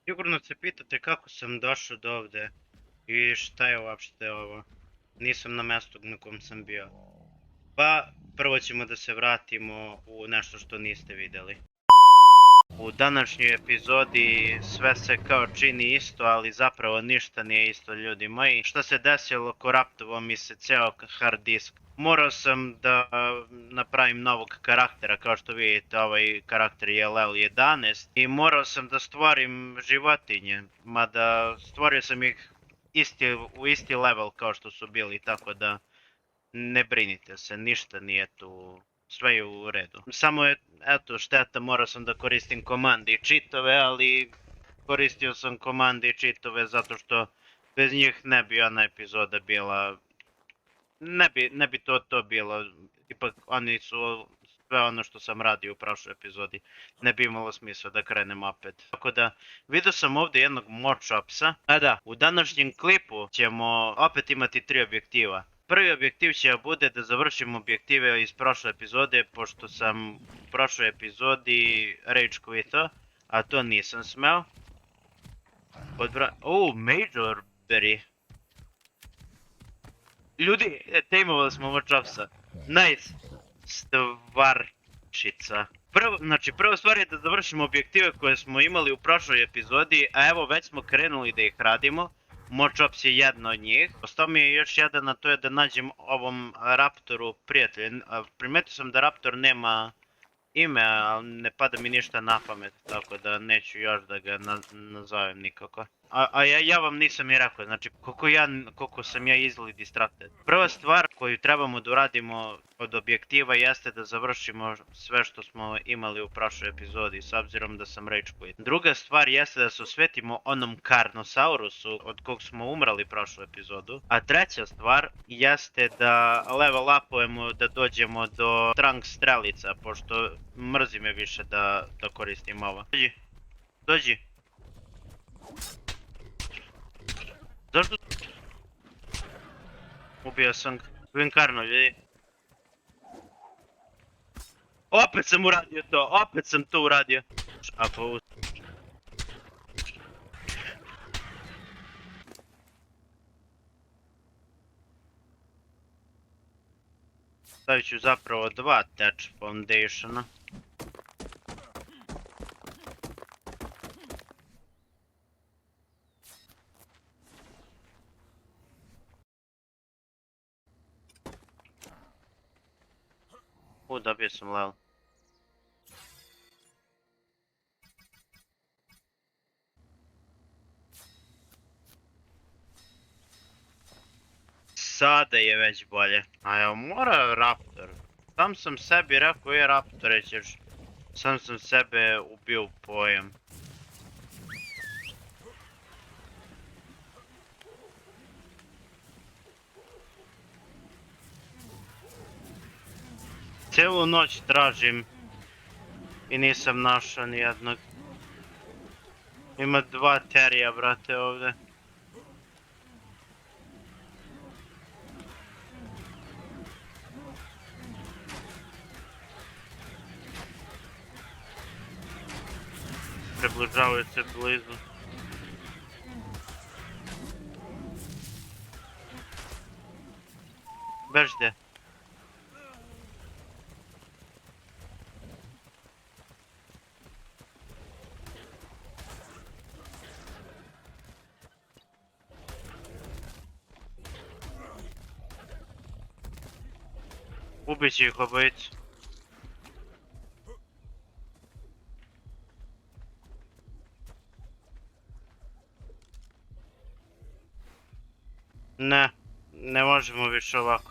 Sigurno se pitate kako sam došao do ovde i šta je uopšte ovo. Nisam na mjestu na kom sam bio. Pa, prvo ćemo da se vratimo u nešto što niste vidjeli. U današnjoj epizodi sve se kao čini isto, ali zapravo ništa nije isto, ljudi moji. Šta se desilo, koraptovo mi se ceo hard disk. Morao sam da napravim novog karaktera, kao što vidite ovaj karakter je LL11. I morao sam da stvorim životinje, mada stvorio sam ih u isti level kao što su bili, tako da ne brinite se, ništa nije tu, sve je u redu. Samo je, eto, šteta, morao sam da koristim komande i cheatove, ali koristio sam komande i cheatove zato što bez njih ne bi ona epizoda bila, ne bi to bilo, ipak oni su sve ono što sam radio u prošloj epizodi, ne bi imalo smisla da krenem opet. Tako da, vidio sam ovdje jednog mochopsa, a da, u današnjem klipu ćemo opet imati 3 objektiva. Prvi objektiv će bude da završim objektive iz prošle epizode, pošto sam u prošloj epizodi rage quitao, a to nisam smeo. Major berry. Ljudi, tejmovali smo mochopsa. Nice. Stvarčica. Prva stvar je da završimo objektive koje smo imali u prošloj epizodi, a evo već smo krenuli da ih radimo. Mochops je jedna od njih. Ostao mi je još jedan, a to je da nađem ovom Raptoru prijatelja. Primetio sam da Raptor nema ime, ali ne pada mi ništa na pamet, tako da neću još da ga nazovem nikako. A ja vam nisam i rekao, znači koliko sam ja easily distracted. Prva stvar koju trebamo da uradimo od objektiva jeste da završimo sve što smo imali u prošloj epizodi, s obzirom da sam rage quit. Druga stvar jeste da se osvetimo onom Carnosaurusu od kog smo umrali prošlu epizodu. A treća stvar jeste da level upujemo da dođemo do trunk strelica, pošto mrzi me više da koristim ovo. Dođi. Zašto? Ubio sam ga. Vinkarno, vidi. Opet sam uradio to, opet sam to uradio. Ako... Stavit ću zapravo 2 Thatch Foundationa. Dobio sam level. Sada je već bolje. A evo mora Raptor. Sam sam sebi rekao je Raptore ćeš. Sam sebe ubio u pojam. Cijelu noć tražim i nisam našao nijednog. Ima 2 terija, brate, ovdje. Приближаються se blizu. Bežde. Ubijcie ih obojicu. Ne možemo više ovako.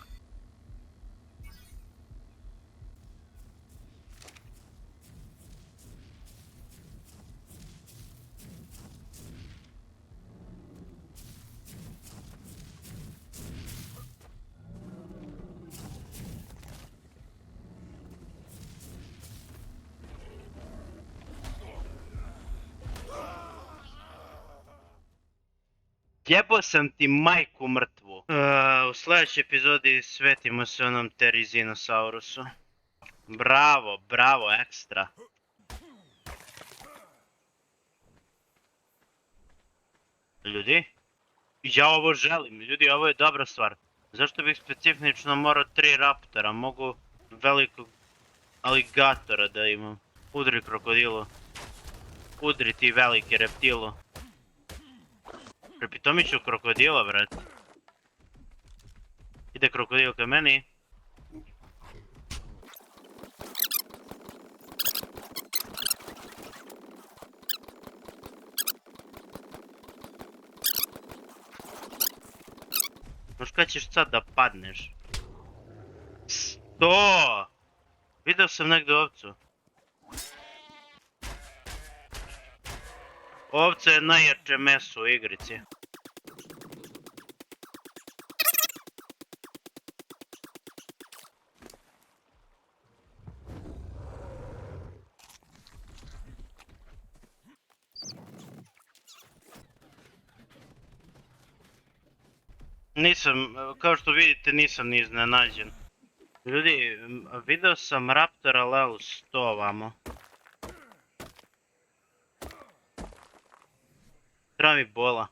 Jebo sam ti majku mrtvu. U sljedećoj epizodi svetimo se onom Terizinosaurusu. Bravo, ekstra. Ljudi, ja ovo želim, ljudi, ovo je dobra stvar. Zašto bih specifično morao 3 raptora, mogu velikog aligatora da imam. Udri krokodilo. Udri ti veliki reptilo. Prepitomit ću krokodila, vrat. Ide krokodil ka meni. Možda kad ćeš sad da padneš? 100! Video sam negdje ovcu. Ovca je najjače meso u igrici. Nisam, kao što vidite, nisam ni iznenađen. Ljudi, video sam Raptora level 100 ovamo. Treba mi bola.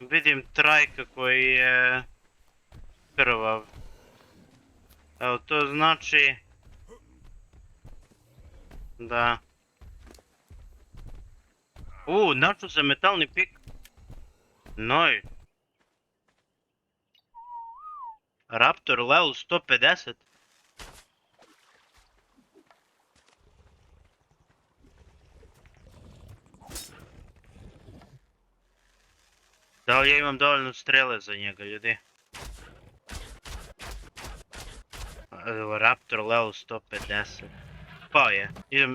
Vidim trajka koji je krvav. Evo, to znači da... našao sam metalni pik. Noj. Raptor level 150. Da li ja imam dovoljno strele za njega, ljudi? Raptor level 150. Pa je.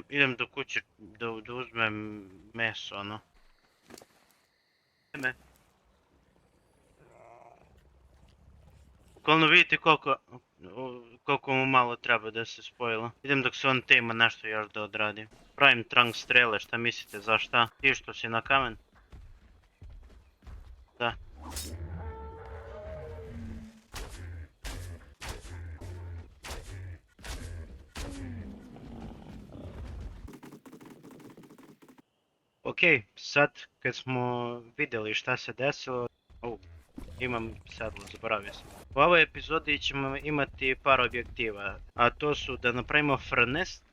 Idem do kuće da uzmem meso, ono. Bukvalno vidite koliko mu malo treba da se spojilo. Idem dok se on tema nešto još da odradi. Pravim trunk strele, šta mislite, za šta? Ti što si na kamen? Da. Okej, sad kad smo vidjeli šta se desilo... Imam sedlo, zaboravio sam. U ovoj epizodi ćemo imati par objektiva, a to su da napravimo furnace,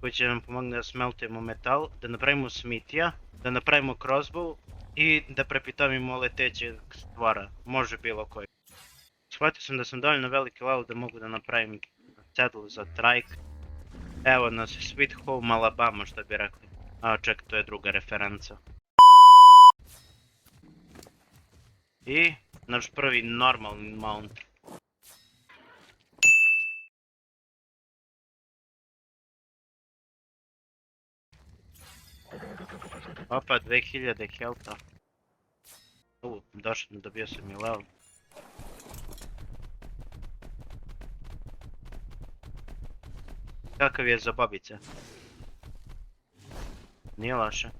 koji će nam pomoći da smeltujemo metal, da napravimo smitija, da napravimo crossbow i da prepitomimo letećeg stvara, može bilo koji. Shvatio sam da sam dovoljno veliki level da mogu da napravim sedlo za trike. Evo nas Sweet Home Alabama, što bi rekli. A ček, to je druga referenca. I naš prvi normalni mount. Opa, 2000 healtha. Dobio sam i level. Kakav je za babice? Nije loše.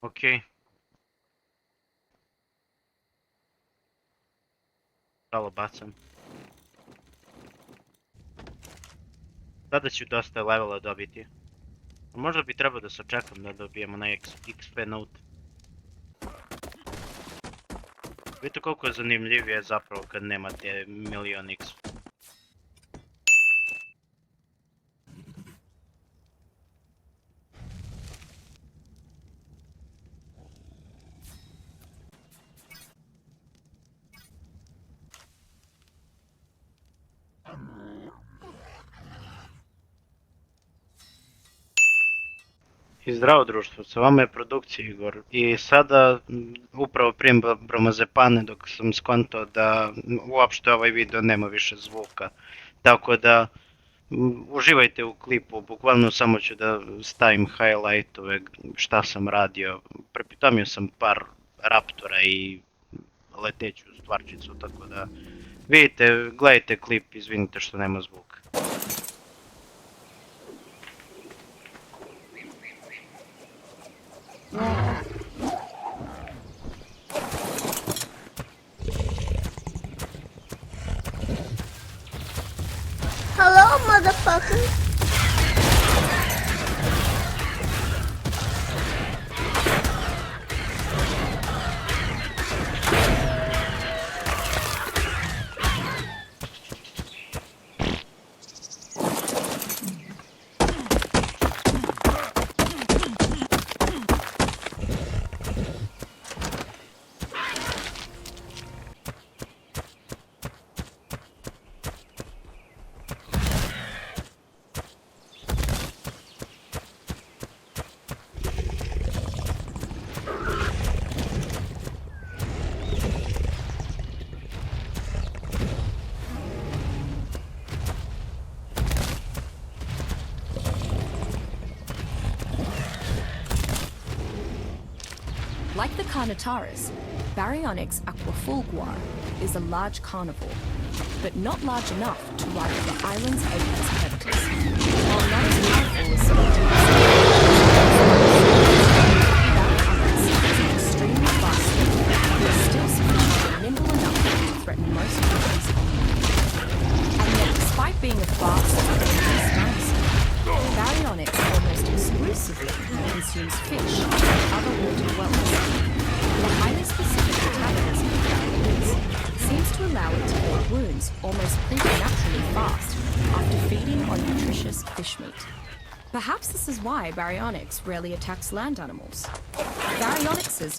Okej. Stalo bacam. Sada ću dosta levela dobiti. Možda bi trebao da sačekam da dobijemo na XP note. Vidite koliko je zanimljivije zapravo kad nemate milion XP. I zdravo društvo, sa vama je produkcija Igor i sada upravo prijem bromazepane dok sam skontao da uopšte ovaj video nema više zvuka. Tako da uživajte u klipu, bukvalno samo ću da stavim highlightove šta sam radio. Prepitomio sam par raptora i leteću stvarčicu, tako da vidite, gledajte klip, izvinite što nema zvuka. Hello, motherfucker. Like the Carnotaurus, Baryonyx aquafulguar is a large carnivore, but not large enough to rival the island's apex predators. While not as powerful as some of the Baryonyx is an extremely fast swimmer, who is still sufficiently nimble enough to threaten most creatures on land. And yet, despite being a fast and dangerous dinosaur, Baryonyx almost exclusively consumes fish and other water dwellers. The highly specific metabolism of Baryonyx seems to allow it to heal wounds almost preternaturally fast after feeding on nutritious fish meat. Perhaps this is why Baryonyx rarely attacks land animals. Baryonyx's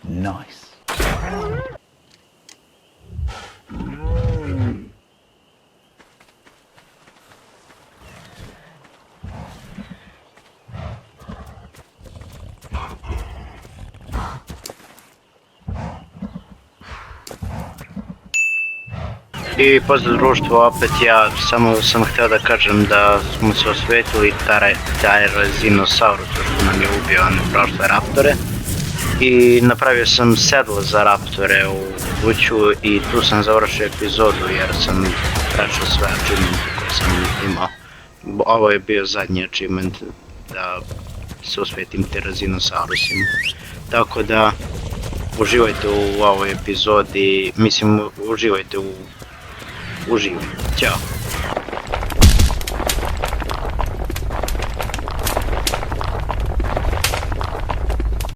Nice. I pozdrav društvo, opet ja samo sam htio da kažem da smo se osvetili Tyrannosaurus što nam je ubio one prošle raptore. I napravio sam sedlo za raptore u kuću i tu sam završio epizodu jer sam prešao sve achievemente koje sam imao. Ovo je bio zadnji achievement da se osvetim Tyrannosaurusima. Tako da uživajte u ovoj epizodi, mislim uživajte u... Uživajte, ćao!